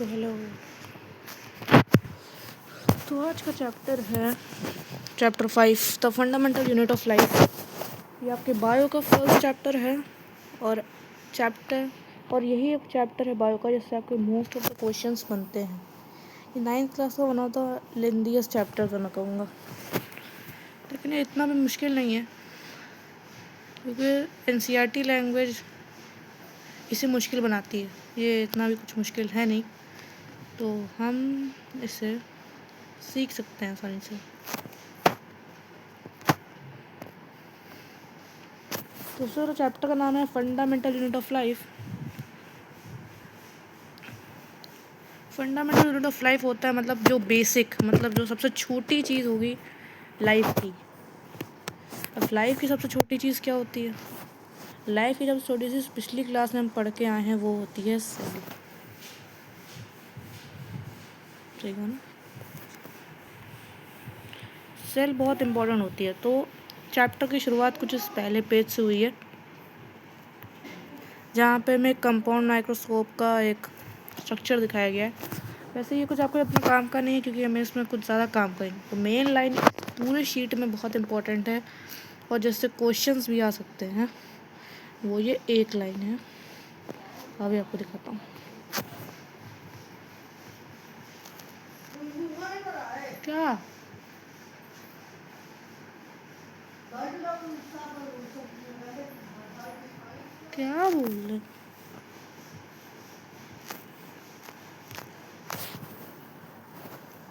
तो हेलो। तो आज का चैप्टर है chapter 5 the fundamental unit of life. ये आपके बायो का फर्स्ट चैप्टर है और यही एक चैप्टर है बायो का जिससे आपके मोस्ट ऑफ द क्वेश्चंस बनते हैं। ये 9th क्लास का बना था लेंथीएस्ट चैप्टर तो मैं कहूँगा, लेकिन ये इतना भी मुश्किल नहीं है क्योंकि एनसीईआरटी लैंग्वेज इसे मुश्किल बनाती है। ये इतना भी कुछ मुश्किल है नहीं, तो हम इसे सीख सकते हैं आसानी से। दूसरा चैप्टर का नाम है fundamental unit of life. Fundamental unit of life होता है मतलब जो बेसिक, मतलब जो सबसे छोटी चीज़ होगी लाइफ की। अब लाइफ की सबसे छोटी चीज़ क्या होती है? लाइफ की सबसे छोटी चीज़ पिछली क्लास में हम पढ़ के आए हैं, वो होती है सेल। ठीक है ना? सेल बहुत इम्पोर्टेंट होती है। तो चैप्टर की शुरुआत कुछ इस पहले पेज से हुई है जहाँ पे हमें कंपाउंड माइक्रोस्कोप का एक स्ट्रक्चर दिखाया गया है। वैसे ये कुछ आपको अपना काम का नहीं है क्योंकि हमें इसमें कुछ ज़्यादा काम करेंगे। तो मेन लाइन पूरे शीट में बहुत इंपॉर्टेंट है और जिससे क्वेश्चंस भी आ सकते हैं, वो ये एक लाइन है। अभी आपको दिखाता हूँ। क्या क्या बोल रहे?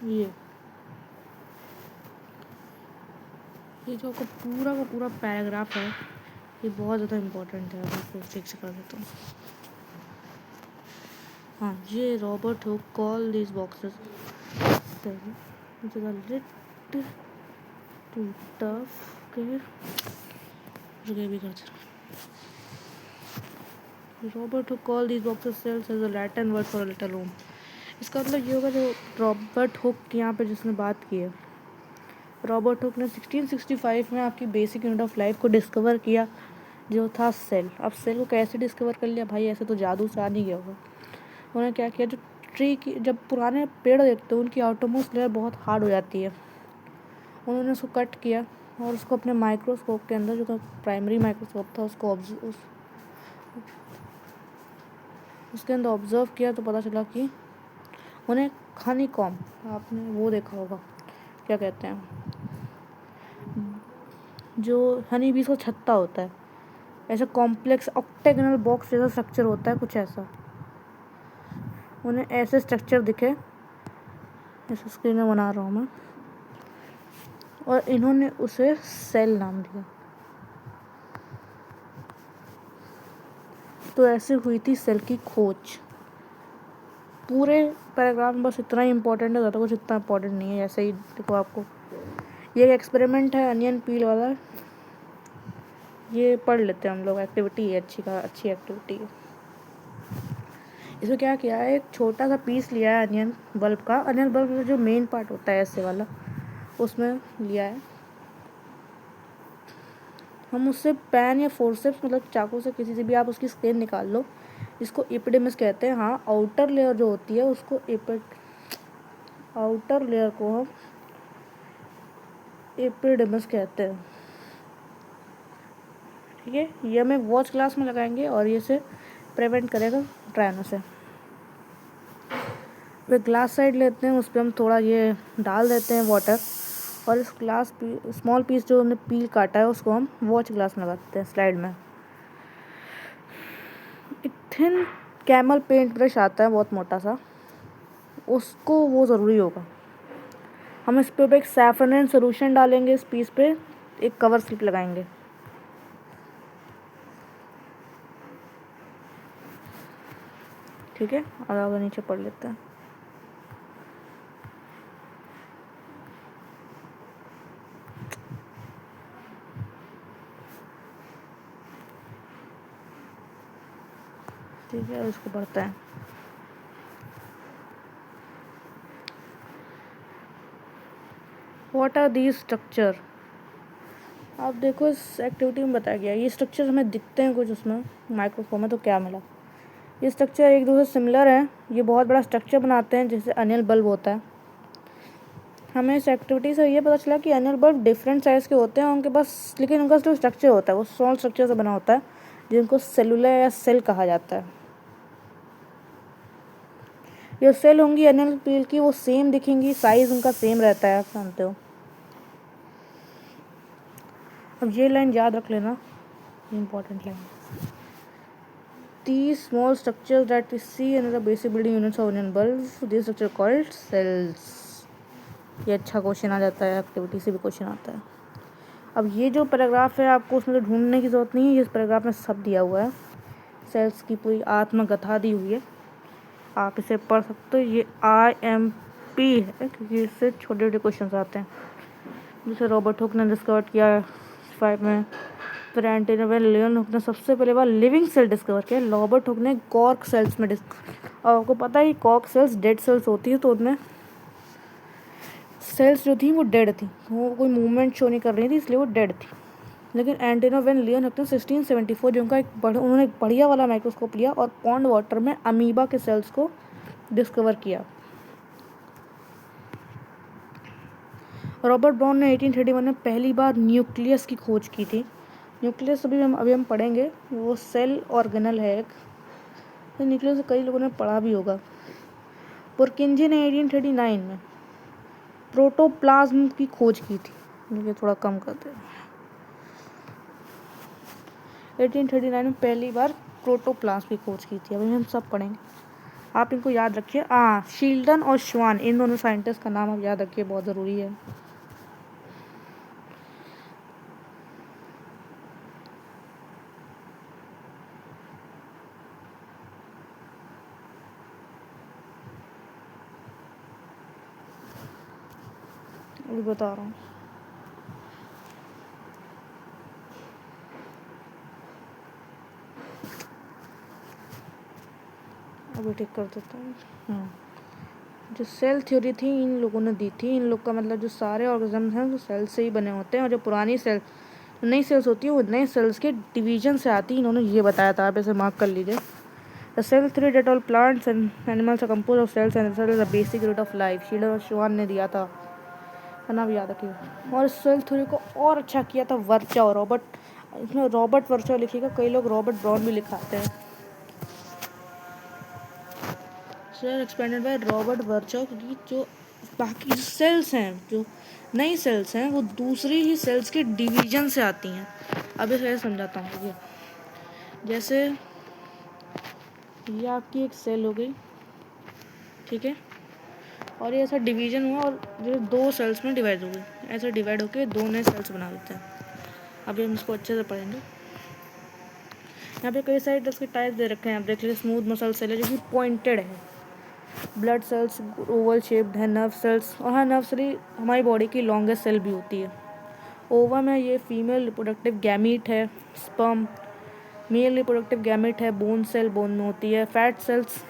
ये जो आपका पूरा का पूरा पैराग्राफ है, ये बहुत ज़्यादा इम्पोर्टेंट है। आपको ठीक से कर देता हूँ। हाँ, ये Robert Hooke call this boxes to tough के भी करते। Robert Hooke call this boxes cells as a Latin word for little room. इसका मतलब ये होगा, जो रॉबर्ट हुक यहाँ पे जिसने बात की है, रॉबर्ट हुक ने 1665 में आपकी बेसिक यूनिट ऑफ लाइफ को डिस्कवर किया, जो था सेल। अब सेल को कैसे डिस्कवर कर लिया भाई? ऐसे तो जादू से आ नहीं गया होगा। उन्होंने क्या किया, जो ट्री की, जब पुराने पेड़ देखते हैं उनकी आउटरमोस्ट लेयर बहुत हार्ड हो जाती है, उन्होंने उसको कट किया और उसको अपने माइक्रोस्कोप के अंदर, जो प्राइमरी माइक्रोस्कोप था, उसके अंदर ऑब्जर्व किया तो पता चला कि उन्हें हनीकॉम्ब, आपने वो देखा होगा, क्या कहते हैं, जो हनी बीज का छत्ता होता है, ऐसा कॉम्प्लेक्स ऑक्टेगोनल बॉक्स जैसा स्ट्रक्चर होता है, कुछ ऐसा। उन्हें ऐसे स्ट्रक्चर दिखे, ऐसे स्क्रीन में बना रहा हूँ मैं, और इन्होंने उसे सेल नाम दिया। तो ऐसे हुई थी सेल की खोज। पूरे पैराग्राफ में बस इतना ही इम्पोर्टेंट है, ज़्यादा कुछ इतना इम्पोर्टेंट नहीं है। ऐसे ही देखो, आपको ये एक एक्सपेरिमेंट है अनियन पील वाला, ये पढ़ लेते हैं हम लोग। एक्टिविटी है, अच्छी एक्टिविटी है। इसमें क्या किया है, एक छोटा सा पीस लिया है अनियन बल्ब का। अनियन बल्ब में जो मेन पार्ट होता है ऐसे वाला, उसमें लिया है। हम उससे पेन या फोर्सेप्स, मतलब चाकू से, किसी से भी आप उसकी स्क्रीन निकाल लो। इसको एपिडेमिस कहते हैं। हाँ, आउटर लेयर जो होती है उसको आउटर लेयर को हम एपिडेमिस कहते हैं। ठीक है, ये हमें वॉच ग्लास में लगाएंगे और ये से प्रिवेंट करेगा ड्राइनो से। वे ग्लास साइड लेते हैं, उस पर हम थोड़ा ये डाल देते हैं वाटर, और इस स्मॉल पीस जो हमने पील काटा है उसको हम वॉच ग्लास में लगाते हैं स्लाइड में। एक थिन कैमल पेंट ब्रश आता है बहुत मोटा सा, उसको, वो ज़रूरी होगा। हम इस पे एक सैफरन सोल्यूशन डालेंगे, इस पीस पे एक कवर स्लिप लगाएंगे। ठीक है, और आगे नीचे पढ़ लेते हैं। ठीक है, इसको पढ़ते हैं। What are these structure? आप देखो, इस एक्टिविटी में बताया गया ये स्ट्रक्चर हमें दिखते हैं कुछ उसमें माइक्रोस्कोप में, तो क्या मिला? ये स्ट्रक्चर एक दूसरे से सिमिलर है। ये बहुत बड़ा स्ट्रक्चर बनाते हैं जैसे एनुअल बल्ब होता है। हमें इस एक्टिविटी से ये पता चला कि एनुअल बल्ब डिफरेंट साइज़ के होते हैं उनके पास, लेकिन उनका जो स्ट्रक्चर होता है वो स्मॉल स्ट्रक्चर से बना होता है जिनको सेलुलर या सेल कहा जाता है। जो सेल होंगी एनुअल पेल की वो सेम दिखेंगी, साइज़ उनका सेम रहता है, आप जानते हो। अब ये लाइन याद रख लेना, important line. These small structures that we see in the basic building units of onion bulbs, these structure called cells। ये अच्छा क्वेश्चन आ जाता है, एक्टिविटी से भी क्वेश्चन आता है। अब ये जो पैराग्राफ है आपको उसमें तो ढूंढने की ज़रूरत नहीं है, इस पैराग्राफ में सब दिया हुआ है, सेल्स की पूरी आत्मकथा दी हुई है, आप इसे पढ़ सकते हो। ये IMP है क्योंकि इससे छोटे छोटे क्वेश्चन आते हैं। जैसे रॉबर्ट हुक ने डिस्कवर किया 5 में, फिर एंटोनी लियोन हुक ने सबसे पहले बार लिविंग सेल डिस्कवर किया। रॉबर्ट हुक ने कॉर्क सेल्स में और आपको पता है कॉर्क सेल्स डेड सेल्स होती है, तो उनमें सेल्स जो थी वो डेड थी, वो कोई मूवमेंट शो नहीं कर रही थी, इसलिए वो डेड थी। लेकिन एंटोनी लियोन हुक ने 1674 जो उनका उन्होंने एक बढ़िया वाला माइक्रोस्कोप लिया और पॉन्ड वाटर में अमीबा के सेल्स को डिस्कवर किया। रॉबर्ट ब्राउन ने 1831 में पहली बार न्यूक्लियस की खोज की थी। न्यूक्लियस अभी हम पढ़ेंगे, वो सेल ऑर्गेनल है एक, तो न्यूक्लियस कई लोगों ने पढ़ा भी होगा। पुरकिंजी ने 1839 में प्रोटोप्लाज्म की खोज की थी। ये थोड़ा कम करते हैं। 1839 में पहली बार प्रोटोप्लाज्म की खोज की थी। अभी हम सब पढ़ेंगे, आप इनको याद रखिए। शील्डन और श्वान, इन दोनों साइंटिस्ट का नाम आप याद रखिए, बहुत ज़रूरी है। अभी बता रहा हूँ। अभी ठीक कर देता हूँ। जो सेल थ्योरी थी इन लोगों ने दी थी। इन लोग का मतलब जो सारे ऑर्गेनिज्म हैं वो सेल से ही बने होते हैं, और जो पुरानी सेल नई सेल्स होती है वो नए सेल्स के डिवीजन से आती है। इन्होंने ये बताया था, आप इसे मार्क कर लीजिए। The cell theory that all plants and animals are compose of cells and cell is the basic unit of life. शीलर और श्वान ने दिया था, नाम याद रखिए। और इस सेल थ्योरी को और अच्छा किया था वर्चा, रॉबर्ट, इसमें रॉबर्ट वर्चा लिखिएगा, कई लोग रॉबर्ट ब्राउन भी लिखाते हैं। सेल एक्सपेंडेड बाय रॉबर्ट वर्चा, क्योंकि जो बाकी सेल्स हैं, जो नई सेल्स हैं, वो दूसरी ही सेल्स के डिवीजन से आती हैं। अब इसे समझाता हूँ। ये जैसे ये आपकी एक सेल हो गई, ठीक है, और ये ऐसा डिवीजन हुआ और जो 2 सेल्स में डिवाइड हो गई, ऐसा डिवाइड होकर 2 नए सेल्स बना देते हैं। अभी हम इसको अच्छे से पढ़ेंगे। यहाँ पे कई सारे इसके टाइप दे रखे हैं, आप देख लीजिए। स्मूथ मसल सेल है जो कि पॉइंटेड है, ब्लड सेल्स ओवल शेप्ड है, नर्व सेल्स, और हाँ, नर्व सेल हमारी बॉडी की लॉन्गेस्ट सेल भी होती है। ओवम है, ये फीमेल रिप्रोडक्टिव गैमीट है। स्पर्म मेल रिप्रोडक्टिव गैमेट है, बोन सेल बोन में होती है। फैट सेल्स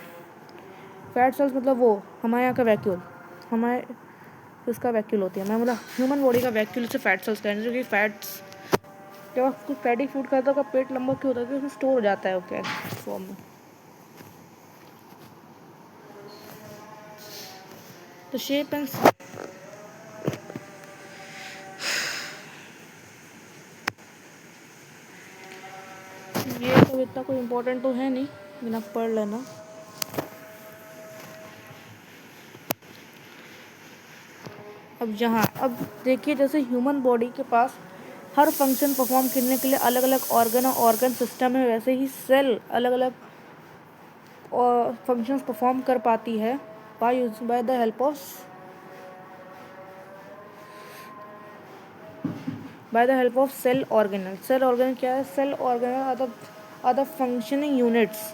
मतलब वो हमारे यहाँ का वैक्यूल, हमारे इसका वैक्यूल होती है, मैं मतलब ह्यूमन बॉडी का वैक्यूल से फैट सेल्स कहते हैं, जो कि फैट्स जब आप कुछ फैटी फूड खाता है तो पेट लंबा क्यों होता है, उसमें स्टोर हो जाता है ओके फॉर्म में। तो शेप एंड ये तो इतना कोई इम्पोर्टेंट तो है नहीं, लेकिन आप पढ़ लेना। अब देखिए, जैसे ह्यूमन बॉडी के पास हर फंक्शन परफॉर्म करने के लिए अलग अलग ऑर्गन और ऑर्गन सिस्टम है, वैसे ही सेल अलग अलग फंक्शंस परफॉर्म कर पाती है by the help of cell organelle. Cell organelle क्या है? Cell organelle are the functioning units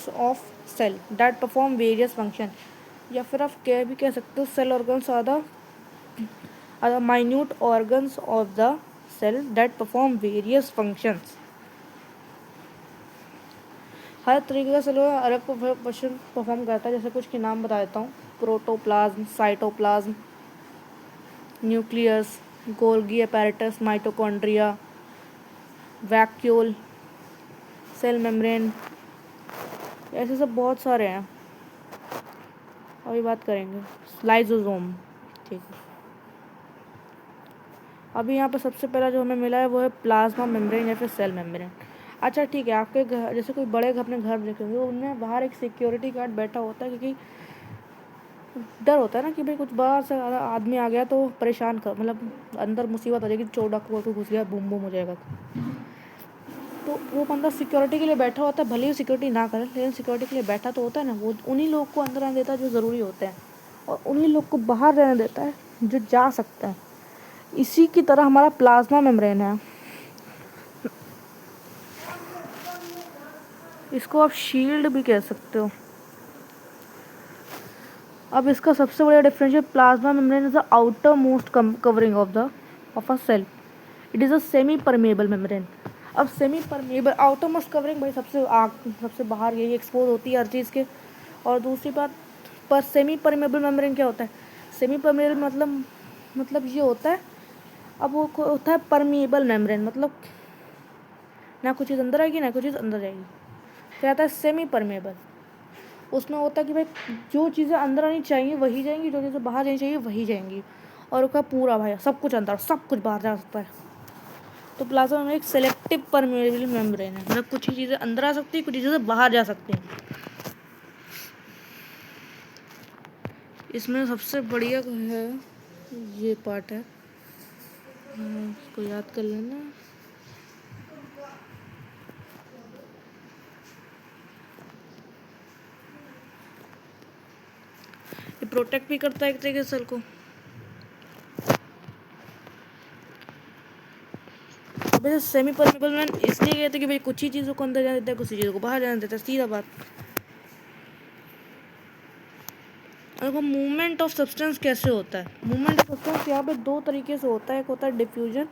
of cell that perform various function, या फिर आप कह सकते हो cell organs are the minute organs of the cell that perform various functions. हर तरीके का सेल अलग फंक्शन परफॉर्म करता है। जैसे कुछ के नाम बता देता हूँ: protoplasm, cytoplasm, nucleus, Golgi apparatus, mitochondria, vacuole, cell membrane, ऐसे सब बहुत सारे हैं, अभी बात करेंगे। लाइसोसोम, ठीक है। अभी यहाँ पर सबसे पहला जो हमें मिला है वो है प्लाज्मा मेम्ब्रेन या फिर सेल मेम्ब्रेन। अच्छा ठीक है, आपके घर जैसे कोई बड़े अपने घर देखेंगे, उनमें बाहर एक सिक्योरिटी गार्ड बैठा होता है, क्योंकि डर होता है ना कि भाई कुछ बाहर से आदमी आ गया तो परेशान कर, मतलब अंदर मुसीबत हो जाएगी, चोर डाकू को घुस गया, बूम बूम हो जाएगा। तो वो बंदा सिक्योरिटी के लिए बैठा होता है, भले ही सिक्योरिटी ना करे, लेकिन सिक्योरिटी के लिए बैठा तो होता है ना। वो उन्हीं लोग को अंदर आने देता है जो ज़रूरी होते हैं, और उन्हीं लोग को बाहर रहने देता है जो जा सकता है। इसी की तरह हमारा प्लाज्मा मेम्ब्रेन है, इसको आप शील्ड भी कह सकते हो। अब इसका सबसे बड़ा differential, plasma membrane is the outermost covering of a cell. It is a semi permeable membrane. अब semi permeable, outermost covering भाई सबसे बाहर यही एक्सपोज होती है हर चीज़ के। और दूसरी बात, पर सेमी परमेबल मेम्ब्रेन क्या होता है? सेमी परमेबल मतलब ये होता है, अब वो होता है परमेबल मेम्ब्रेन, मतलब ना कुछ चीज़ अंदर आएगी ना कुछ चीज़ अंदर जाएगी। क्या आता है सेमी परमेबल? उसमें होता है कि भाई जो चीज़ें अंदर आनी चाहिए वही जाएंगी, जो चीज़ें बाहर जानी चाहिए वही जाएंगी, और उसका पूरा भाई सब कुछ अंदर सब कुछ बाहर जा सकता है। तो प्लाज्मा में एक सेलेक्टिव परमेबल मेम्ब्रेन है, मतलब कुछ ही चीज़ें अंदर आ सकती है, कुछ चीज़ें बाहर जा सकती हैं। इसमें सबसे बढ़िया है ये पार्ट है, इसको याद कर लेना। ये प्रोटेक्ट भी करता है एक तरीके से सेल को। अब जैसे सेमी परमेबल में इसलिए कहते हैं कि भाई कुछ ही चीज़ों को अंदर जाने देता है, कुछ ही चीज़ों को बाहर जाने देता है, सीधा बात। देखो मूवमेंट ऑफ सब्सटेंस कैसे होता है। मूवमेंट ऑफ सब्सटेंस यहाँ पे दो तरीके से होता है, एक होता है डिफ्यूजन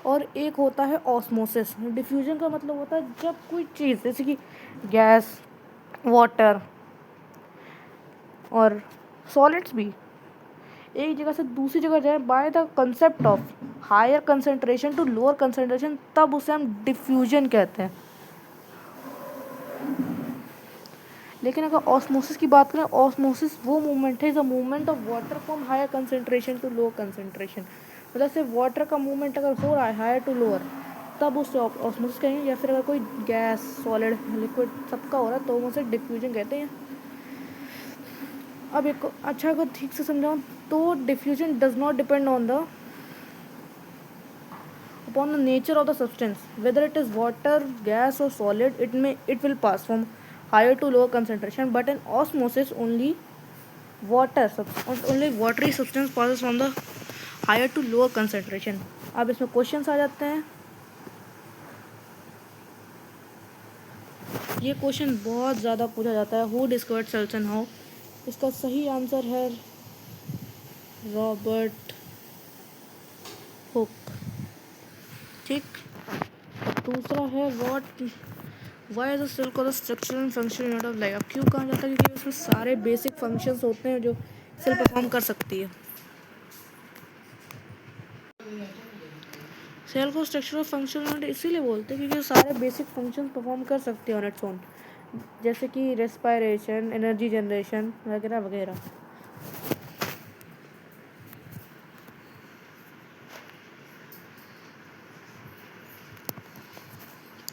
और एक होता है ऑस्मोसिस। डिफ्यूजन का मतलब होता है जब कोई चीज़ जैसे कि गैस, वाटर और सॉलिड्स भी एक जगह से दूसरी जगह जाए by the concept of higher concentration to lower concentration, तब उसे हम डिफ्यूजन कहते हैं। लेकिन अगर ऑस्मोसिस की बात करें, ऑस्मोसिस वो मूवमेंट है, is a movement of water from higher concentration to lower concentration. मतलब सिर्फ वाटर का मूवमेंट अगर हो रहा है हायर टू लोअर, तब उसे ऑस्मोसिस कहेंगे। या फिर अगर कोई गैस, सॉलिड, लिक्विड सबका हो रहा है तो उसे डिफ्यूजन कहते हैं। अब एक अच्छा अगर ठीक से समझाऊँ तो diffusion does not depend on the upon the nature of the substance, whether it is water, gas or solid. It will pass from higher to lower concentration, but in osmosis only watery substance passes from the higher to lower concentration. अब इसमें questions आ जाते हैं। ये question बहुत ज़्यादा पूछा जाता है, who discovered cells and how. इसका सही आंसर है रॉबर्ट हुक, ठीक। दूसरा है why is a cell called the structure and function unit of life. अब क्यों कहा जाता है? क्योंकि उसमें सारे बेसिक फंक्शंस होते हैं जो सेल परफॉर्म कर सकती है। सेल को स्ट्रक्चर और फंक्शन यूनिट इसीलिए बोलते हैं क्योंकि सारे बेसिक फंक्शंस परफॉर्म कर सकते हैं ऑन इट्स ओन, जैसे कि रेस्पिरेशन, एनर्जी जनरेशन वगैरह वगैरह।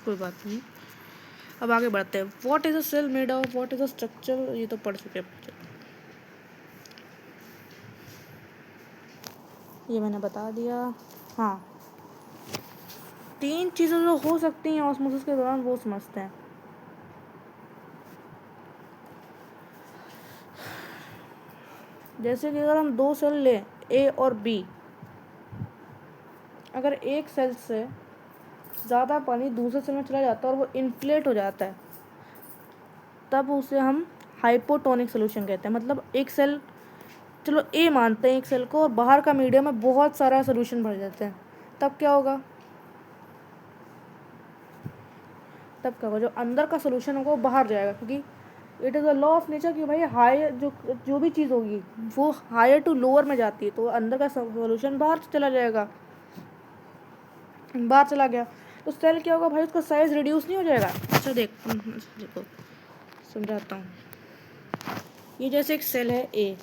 कोई बात नहीं, अब आगे बढ़ते हैं। What is a cell made of, what is a structure, ये तो पढ़ चुके हैं, ये मैंने बता दिया। हाँ, तीन चीज़ें जो हो सकती हैं ऑस्मोसिस के दौरान वो समझते हैं। जैसे कि अगर हम दो सेल लें ए और बी, अगर एक सेल से ज़्यादा पानी दूसरे सेल में चला जाता है और वो इन्फ्लेट हो जाता है, तब उसे हम हाइपोटोनिक सोल्यूशन कहते हैं। मतलब एक सेल, चलो ए मानते हैं एक सेल को, और बाहर का मीडियम में बहुत सारा सोल्यूशन भर जाते हैं, तब क्या होगा? जो अंदर का सोल्यूशन होगा वो बाहर जाएगा, क्योंकि it is a law of nature कि भाई हायर जो भी चीज़ होगी वो हायर टू लोअर में जाती है, तो अंदर का सोल्यूशन बाहर चला जाएगा, बाहर चला गया तो सेल क्या होगा भाई, उसका साइज रिड्यूस नहीं हो जाएगा। अच्छा देखो, समझाता हूँ। ये जैसे एक सेल है ए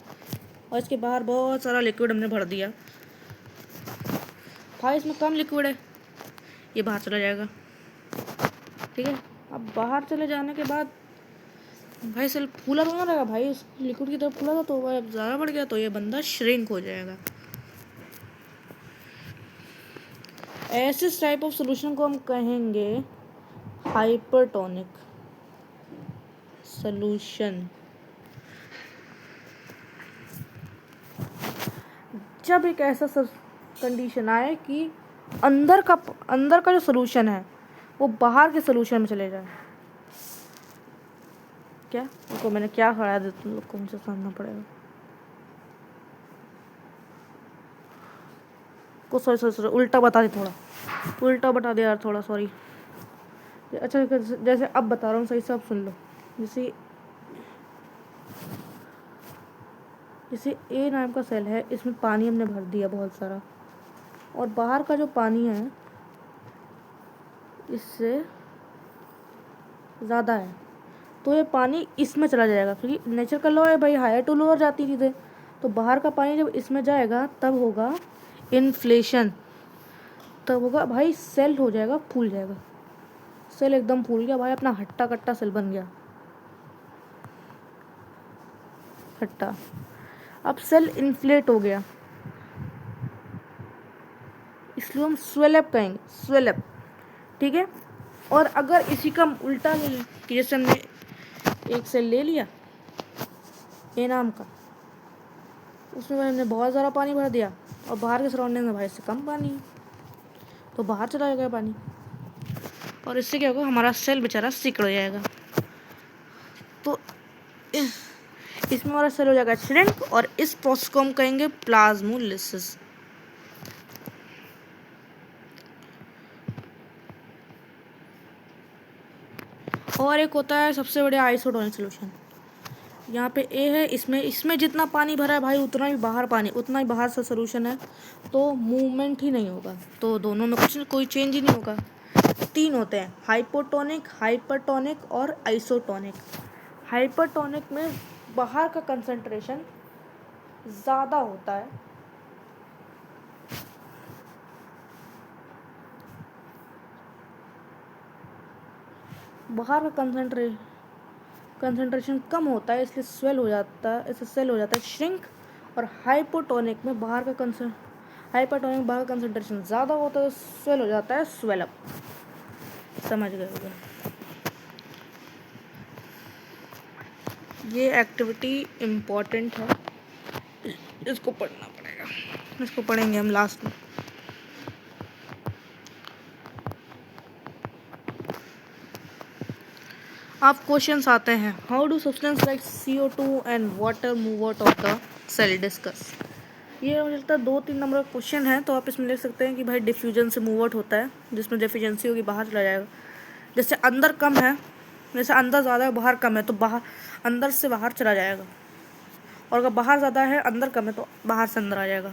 और इसके बाहर बहुत सारा लिक्विड हमने भर दिया। भाई इसमें कम लिक्विड है, ये बाहर चला जाएगा। ठीक है, अब बाहर चले जाने के बाद भाई सेल फूला तो ना रहेगा भाई, उस लिक्विड की तरफ फूला था तो वह ज़्यादा बढ़ गया तो ये बंदा श्रिंक हो जाएगा। ऐसे टाइप ऑफ सोल्यूशन को हम कहेंगे हाइपरटोनिक सोल्यूशन। जब एक ऐसा कंडीशन आए कि अंदर का जो सोल्यूशन है वो बाहर के सोल्यूशन में चले जाए। क्या उनको मैंने क्या खड़ा दिया, तुम लोग को मुझे समझना पड़ेगा। को सॉरी उल्टा बता दी, थोड़ा उल्टा बता दिया यार, थोड़ा सॉरी। अच्छा जैसे अब बता रहा हूँ, सही से अब सुन लो। जैसे ए नाम का सेल है, इसमें पानी हमने भर दिया बहुत सारा, और बाहर का जो पानी है इससे ज़्यादा है, तो ये पानी इसमें चला जाएगा क्योंकि नेचर का लॉ है भाई, हायर टू लोअर जाती चीज़ें। तो बाहर का पानी जब इसमें जाएगा तब होगा इन्फ्लेशन, तब होगा भाई सेल हो जाएगा, फूल जाएगा। सेल एकदम फूल गया भाई, अपना हट्टा कट्टा सेल बन गया, हट्टा। अब सेल इन्फ्लेट हो गया, इसलिए हम स्वेलअप कहेंगे, स्वेलअप। ठीक है, और अगर इसी का उल्टा कि जैसे हमने एक सेल ले लिया ए नाम का, उसमें हमने बहुत ज़्यादा पानी भर दिया और बाहर के सराउंडिंग में भाई से कम पानी है, तो बाहर चला जाएगा पानी, और इससे क्या होगा, हमारा सेल बेचारा सिकुड़ जाएगा। तो इसमें हमारा सेल हो जाएगा श्रिंक, और इस प्रोसेस को हम कहेंगे प्लाज्मोलिसिस। और एक होता है सबसे बड़ा आइसोटोनिक सोल्यूशन। यहाँ पे ए है, इसमें जितना पानी भरा है भाई उतना ही बाहर से सोल्यूशन है, तो मूवमेंट ही नहीं होगा, तो दोनों में कोई चेंज ही नहीं होगा। 3 होते हैं, हाइपोटोनिक, हाइपरटोनिक और आइसोटोनिक। हाइपरटोनिक में बाहर का कंसंट्रेशन ज़्यादा होता है, बाहर का कंसंट्रेशन कम होता है, इसलिए सेल हो जाता है श्रिंक। और हाइपोटोनिक में बाहर का कंसंट्रेशन ज़्यादा होता है, स्वेल हो जाता है स्वेलअप। समझ गए होंगे। ये एक्टिविटी इम्पोर्टेंट है, इसको पढ़ना पड़ेगा, इसको पढ़ेंगे हम लास्ट में। अब क्वेश्चंस आते हैं, how do substance like CO2 and water move out of the cell, discuss. ये मुझे लगता है 2-3 नंबर का क्वेश्चन है, तो आप इसमें लिख सकते हैं कि भाई डिफ्यूजन से मूव आउट होता है, जिसमें डेफिशिएंसी होगी बाहर चला जाएगा। जैसे अंदर कम है, जैसे अंदर ज़्यादा है बाहर कम है, तो बाहर अंदर से बाहर चला जाएगा, और अगर बाहर ज़्यादा है अंदर कम है तो बाहर से अंदर आ जाएगा।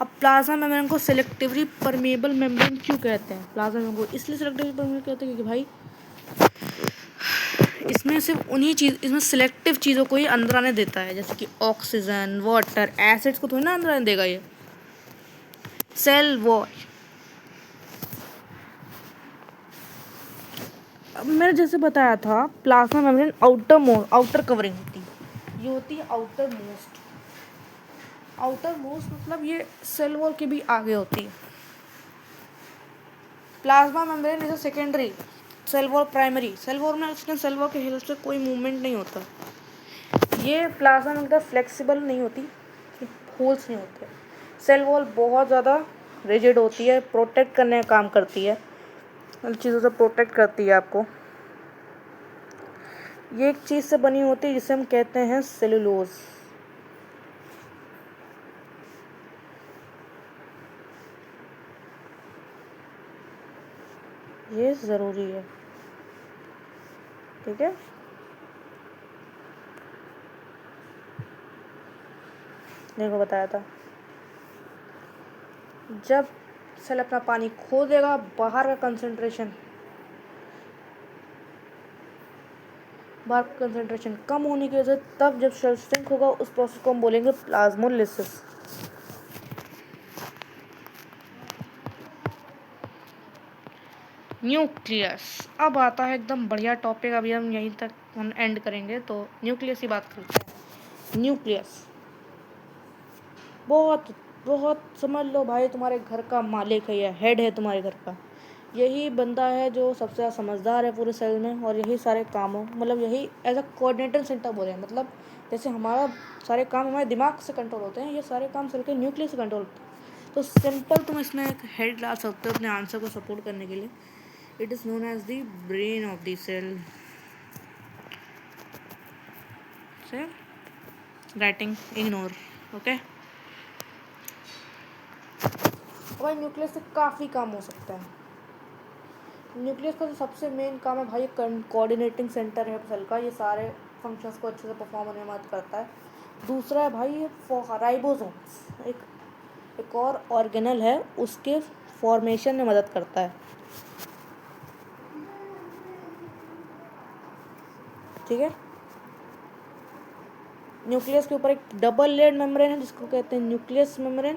अब प्लाज्मा मेम्ब्रेन को सिलेक्टिवली परमेबल मेम्ब्रेन क्यों कहते हैं? प्लाज्मा मेम्ब्रेन को इसलिए सिलेक्टिवली परमेबल कहते हैं क्योंकि भाई इसमें सिर्फ इसमें सिलेक्टिव चीज़ों को ही अंदर आने देता है, जैसे कि ऑक्सीजन, वाटर, एसिड्स को थोड़ी ना अंदर आने देगा ये। सेल वॉल, अब मैंने जैसे बताया था प्लाज्मा मेम्ब्रेन आउटर कवरिंग होती है, ये होती है आउटर मोस्ट मतलब ये सेल वॉल के भी आगे होती है। Plasma membrane is secondary, cell wall primary. Cell wall में सेल वॉल के हेल्प से कोई मूवमेंट नहीं होता। ये प्लाज्मा मेम्ब्रेन फ्लेक्सिबल नहीं होती, होल्स नहीं होते। सेल वॉल बहुत ज़्यादा रिजिड होती है, प्रोटेक्ट करने का काम करती है, चीज़ों से प्रोटेक्ट करती है आपको। ये एक चीज़ से बनी होती है जिसे हम कहते हैं सेलुलोज। ये ज़रूरी है, ठीक है। देखो बताया था, जब सेल अपना पानी खो देगा, बार कंसंट्रेशन कम होने की वजह से तब जब सेल श्रिंक होगा उस प्रोसेस को हम बोलेंगे प्लाज्मोलिसिस। न्यूक्लियस। अब आता है एकदम बढ़िया टॉपिक, अभी हम यहीं तक हम एंड करेंगे तो न्यूक्लियस की बात करते हैं। न्यूक्लियस बहुत बहुत समझ लो भाई, तुम्हारे घर का मालिक है, या हेड है तुम्हारे घर का। यही बंदा है जो सबसे ज़्यादा समझदार है पूरे सेल में, और यही सारे कामों मतलब यही एज अ कोऑर्डिनेटर सेंटर बोले हैं। मतलब जैसे हमारा सारे काम हमारे दिमाग से कंट्रोल होते हैं, ये सारे काम सेल के न्यूक्लियस से कंट्रोल होते हैं। तो सिंपल तुम इसमें एक हेड ला सकते हो अपने आंसर को सपोर्ट करने के लिए। It is known as the brain of the cell. से राइटिंग इग्नोर। ओके, भाई न्यूक्लियस से काफ़ी काम हो सकता है। न्यूक्लियस का जो सबसे मेन काम है भाई, कोऑर्डिनेटिंग सेंटर है सेल का, ये सारे फंक्शंस को अच्छे से परफॉर्म होने में मदद करता है। दूसरा है भाई राइबोसोम्स, एक और ऑर्गेनल है, उसके फॉर्मेशन में मदद करता है। ठीक है, न्यूक्लियस के ऊपर एक डबल लेयर्ड मेम्ब्रेन है जिसको कहते हैं न्यूक्लियस मेम्ब्रेन,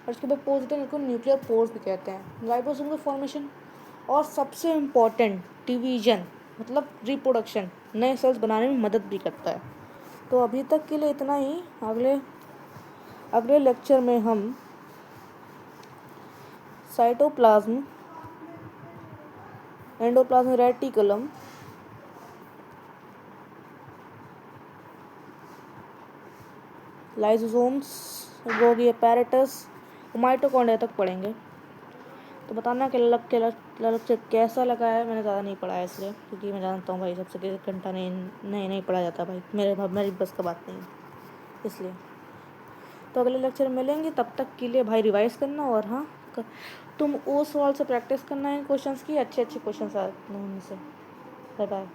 और इसके ऊपर पोर्स है जिसको न्यूक्लियर पोर्स भी कहते हैं। राइबोसोम का फॉर्मेशन और सबसे इम्पॉर्टेंट डिवीजन मतलब रिप्रोडक्शन, नए सेल्स बनाने में मदद भी करता है। तो अभी तक के लिए इतना ही। अगले लेक्चर में हम cytoplasm, endoplasm reticulum, lysosomes, Gogi apparatus, mitochondria तक पढ़ेंगे। तो बताना कि लेक्चर कैसा लगा है। मैंने ज़्यादा नहीं पढ़ा है इसलिए, क्योंकि मैं जानता हूँ भाई सबसे 1.5 घंटा नहीं पढ़ा जाता भाई, मेरी बस का बात नहीं है इसलिए। तो अगले लेक्चर में मिलेंगे, तब तक के लिए भाई रिवाइज करना। और हाँ, तुम वो सवाल से प्रैक्टिस करना है क्वेश्चंस की, अच्छे क्वेश्चंस आने से। Bye bye.